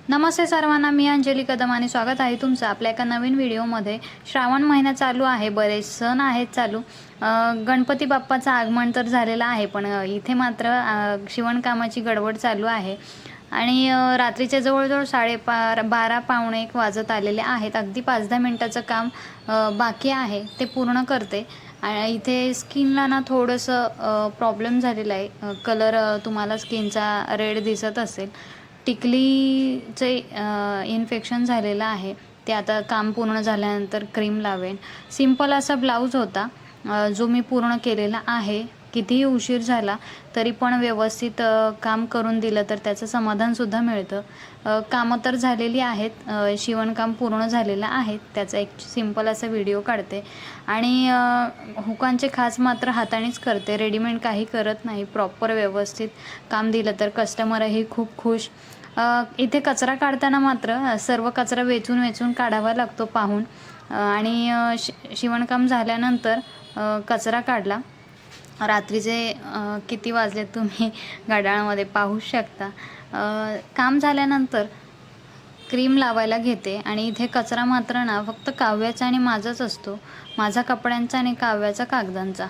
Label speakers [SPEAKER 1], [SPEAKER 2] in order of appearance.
[SPEAKER 1] नमस्ते सर्वांना, मी अंजली कदम आणि स्वागत आहे तुमचं आपल्या एका नवीन व्हिडिओमध्ये। श्रावण महिना चालू आहे, बरेच सण आहेत चालू। गणपती बाप्पाचं आगमन तर झालेलं आहे, पण इथे मात्र शिवणकामाची गडबड चालू आहे आणि रात्रीच्या जवळजवळ 12:30 पावणे 1 वाजत आलेले आहेत। अगदी 5-10 मिनिटाचं काम बाकी आहे, ते पूर्ण करते। आणि इथे स्किनला ना थोडंसं प्रॉब्लेम झालेला आहे। कलर तुम्हाला स्किनचा रेड दिसत असेल। टिकलीचे इन्फेक्शन झालेलं आहे, ते आता काम पूर्ण झाल्यानंतर क्रीम लावेन। सिंपल असा ब्लाऊज होता जो मी पूर्ण केलेला आहे। कितीही उशीर झाला तरी पण व्यवस्थित काम करून दिलं तर त्याचं समाधानसुद्धा मिळतं। कामं तर झालेली आहेत, शिवणकाम पूर्ण झालेलं आहे, त्याचा एक सिंपल असा व्हिडिओ काढते। आणि हुकांचे खाच मात्र हातानेच करते, रेडीमेड काही करत नाही। प्रॉपर व्यवस्थित काम दिलं तर कस्टमरही खूप खुश। इथे कचरा काढताना मात्र सर्व कचरा वेचून काढावा लागतो पाहून। आणि शिवणकाम झाल्यानंतर कचरा काढला। रात्रीचे किती वाजले तुम्ही घड्याळामध्ये पाहू शकता। काम झाल्यानंतर क्रीम लावायला घेते आणि इथे कचरा मात्र ना फक्त काव्याचा आणि माझाच असतो, माझा कपड्यांचा आणि काव्याचा कागदांचा।